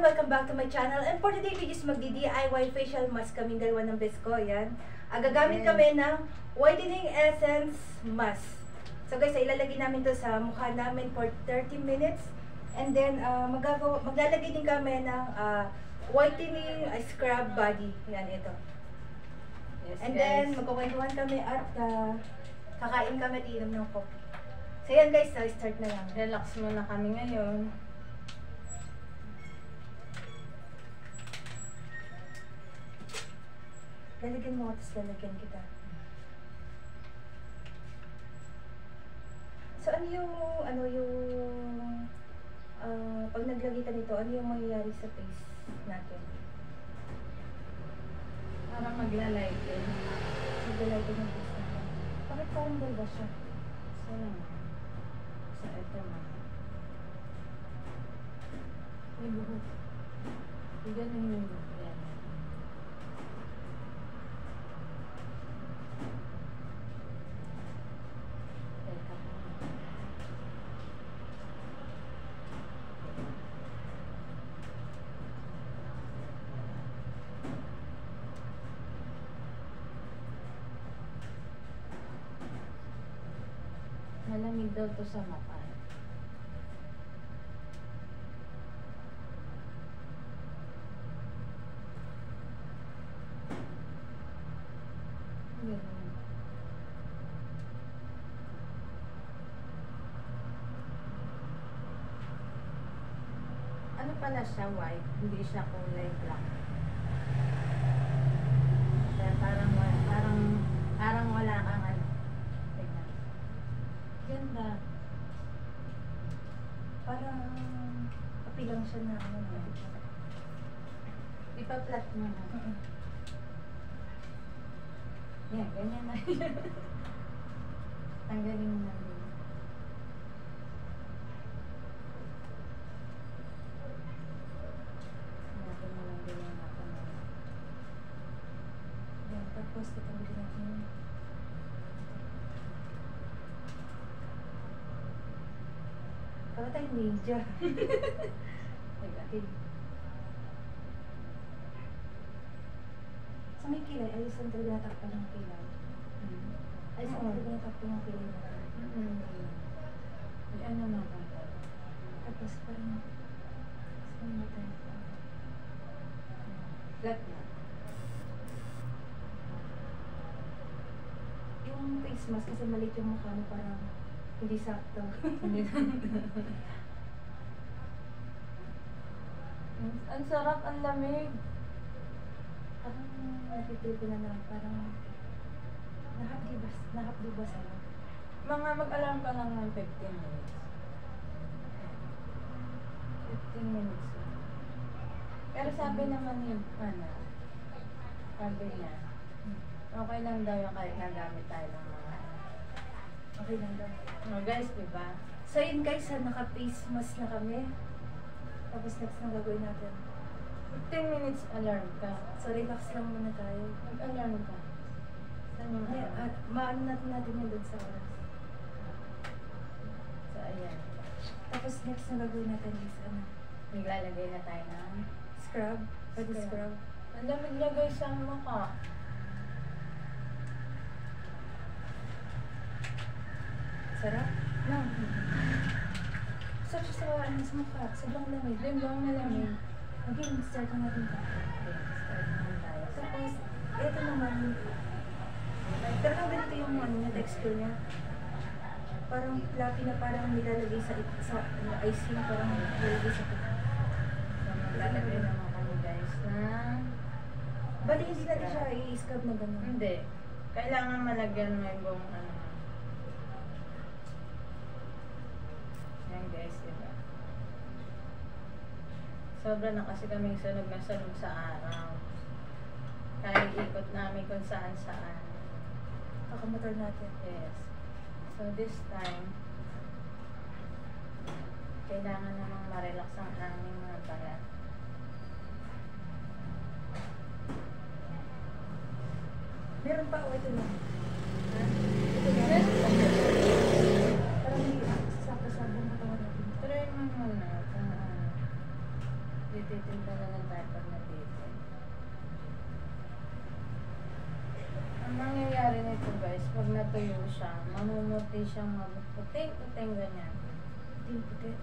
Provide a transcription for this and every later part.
everyone! Welcome back to my channel. And for today, we just magdi-DIY facial mask kaming dalawa ng best ko. Yan. Gagamit kami ng whitening essence mask. So guys, ilalagay namin to sa mukha namin for 30 minutes. And then, maglalagay din kami ng whitening scrub body. Yan, ito. Yes, and guys. then, magkukwentuhan kami at kakain kami at inom ng coffee. So yan guys, start na lang. Relax muna kami ngayon. Lalagyan mo, tapos lalagyan kita. So ano yung pag naglagay ka nito, ano yung mangyayari sa face natin? Parang maglalighten. Maglalagay ka ng face natin. Bakit parang balba siya? Sa lang. Sa ito mo. May buhok. Ganun yung buhok. Yan. Teka mo. Malamig daw to sa mata. Ganun. Ano pala siya, white? Hindi siya kulay black. Kaya parang wala kang ano. Tignan. Ganda. Parang kapilang siya na ano na. Ipa-flat mo na. Yan, ganyan na. Tanggalin mo na din. Hanapin mo lang din yung mata mo. Yan, tapos tatanggalin natin. Para tayong ninja. Okay. Sa may kilay, ayos ang talaga natakpan ng kilay. Ayos ang talaga natakpan ng kilay natin. Ay, ano na ba? Tapos parang sa may mata. Flat na. Yung face mask kasi maliit yung mukha mo, parang hindi sakto. Ang sarap, ang lamig. Parang napipil ko na parang nahapdi ba sa'yo? Mga mag-alarm ka lang ng 15 minutes. 15 minutes lang. Pero sabi naman yung, sabi niya, okay lang daw yung kahit nagamit tayo ng mga Okay lang daw. guys, diba? So yun guys, naka-face mask na kami. Tapos next na gagawin natin. 15 minutes alarm ka. So relax lang muna tayo. Mag-alarm ka. Saan yung alarm? At maano natin yun doon sa oras. So, ayan. Tapos next na gagawin natin is Naglalagay na tayo ng scrub. Body scrub. Ang lamig lagay sa mukha. Sarap? No. Sarap siya sa mukha. Sobrang lamig. Sobrang malamig. Again, start na natin ito. Okay, start naman tayo. Tapos, ito naman. Talagang ganito yung texture niya. Parang fluffy na parang nilalagay sa icing. Parang nilalagay sa kuha. So, maglalagay naman kami guys ng... Bali, hindi natin siya i-scrub na gano'n. Hindi. Kailangan malagyan mo yung buong ano. Yan guys, diba? Sobra na kasi kaming sunog na sunog sa araw. Kaya ikot namin kung saan saan. Kakamotor natin. Yes. So this time, kailangan namang ma-relax ang aming mga balat. Meron pa o ito lang? Ha? Ito lang? Parang hindi sakto sa buong katawan natin. Try mo muna kung ano. Magtitinda na lang tayo pag natitin. Ang mangyayari nito guys, pag natuyo siya, mamumuti siyang puting-puting ganyan. Puti.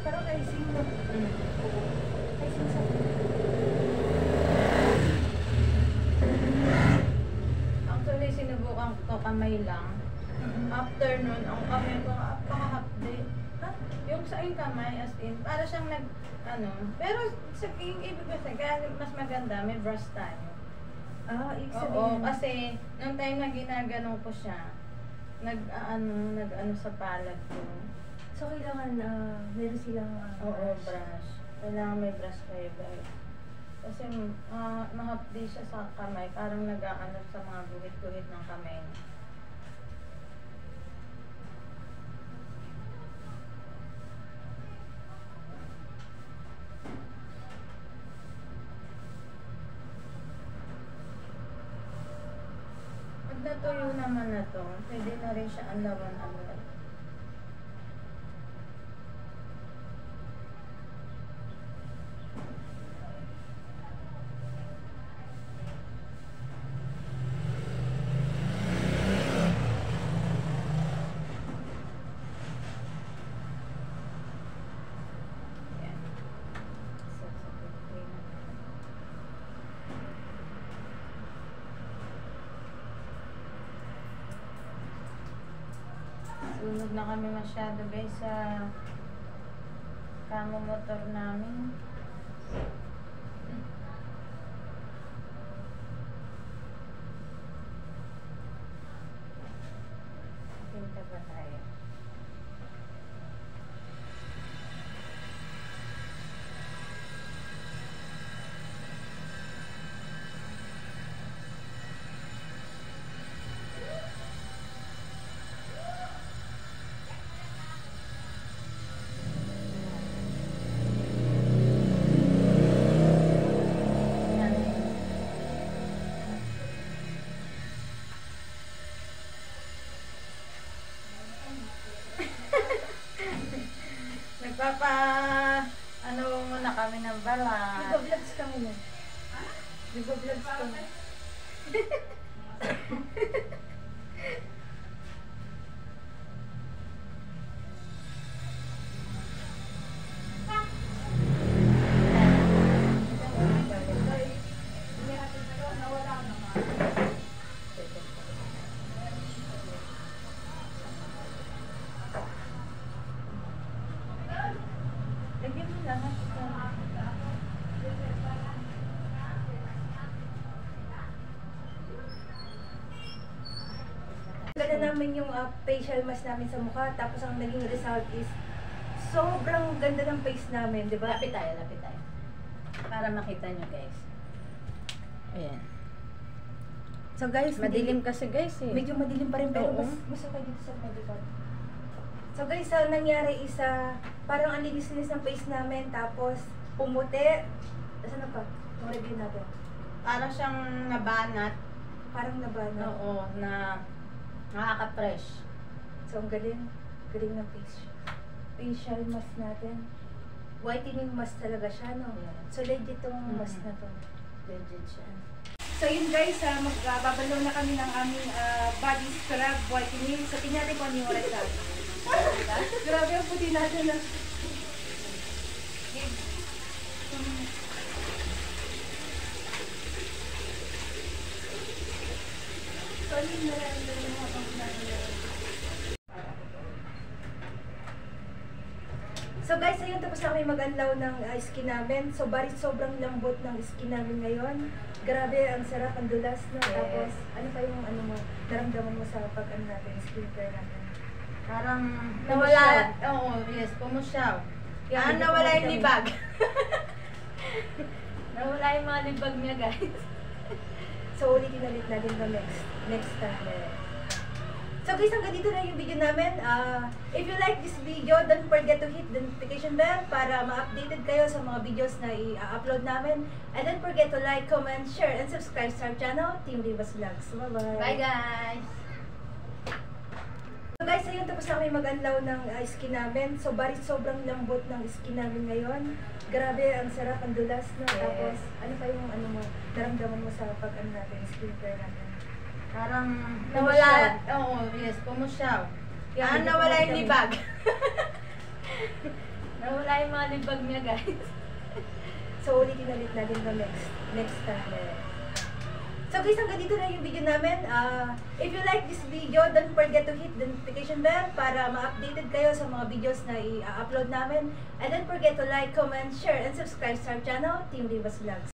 Parang icing na. Icing sa Actually, sinubukan ko kamay lang. After nun, ang kamay ko, pang-half-day. Yung sa yung kamay, as in, para siyang pero sa yung ibig ko kaya mas maganda, may brush tayo. ibig Oo, sabihin. kasi nung time na ginaganon ko siya, nag-ano sa palad ko. So, kailangan meron silang Oo, brush. Kailangan may brush kayo guys. Kasi mahapdi siya sa kamay, parang nag-ano sa mga guhit-guhit ng kamay niya. Pag natuyo naman na to, pwede na rin siya anlawan agad. Yan. Sasabihin na. Sunog na kami masyado guys sa kamo motor namin. Pinta ba tayo? Yan. Nagpapa muna kami ng balat. Nagpa-vlogs kami na. Nagpa-vlogs kami. Lagyan mo lahat. Ganda namin yung facial mask namin sa mukha, tapos ang naging result is sobrang ganda ng face namin, di ba? Lapit tayo. Para makita nyo guys. Ayan. So guys, Madilim kasi guys eh. medyo madilim pa rin, pero Oo. mas okay dito sa medical. So guys, ang nangyari is parang ang linis-linis ng face namin, tapos pumuti. Saan na pa? Yung review natin. Para siyang nabanat. Parang nabana. Oo, na nakaka-fresh. So ang galing ng facial mask natin. Whitening mask talaga siya, no? Yeah. So legit tong Mhm. mask na to. Legit siya. So yun guys, magbabalaw na kami ng aming body scrub whitening. So tingnan natin kung ano yung result. Grabe ang puti natin na. Galing na lang yung mga pangkakalaman. So guys, ayun, tapos na kami mag-anlaw ng skin namin. So barit sobrang lambot ng skin namin ngayon. Grabe, ang sarap, ang dulas, no? Yes. Tapos, ano pa yung ano mo, naramdaman mo sa pag-ano natin, skincare natin? Parang Pumusyaw. nawala, oo, yes, pumusyaw. Kaya Ah, hindi nawala ko yung kami. libag. Nawala yung mga libag niya, guys. So ulitin ulit natin the next time. So guys, hanggang dito na yung video namin. If you like this video, don't forget to hit the notification bell para ma-updated kayo sa mga videos na i-upload namin. And don't forget to like, comment, share, and subscribe to our channel, Team Divas Vlogs. Bye-bye! Bye, guys! So guys, ayun, tapos na kami mag-anlaw ng skin namin. So barit sobrang lambot ng skin namin ngayon. Grabe, ang sarap, ang dulas, no? Yes. Tapos, ano pa yung ano mo, naramdaman mo sa pag-ano natin, skincare natin? Parang Pumusyaw. nawala, oo, yes, pumusyaw. Kaya Ah, hindi ko nawala yung kami. libag. Nawala yung mga libag niya, guys. So ulitin ulit natin the next time. So guys, hanggang dito na yung video namin. If you like this video, don't forget to hit the notification bell para ma-updated kayo sa mga videos na i-upload namin. And don't forget to like, comment, share, and subscribe to our channel, Team Divas Vlogs.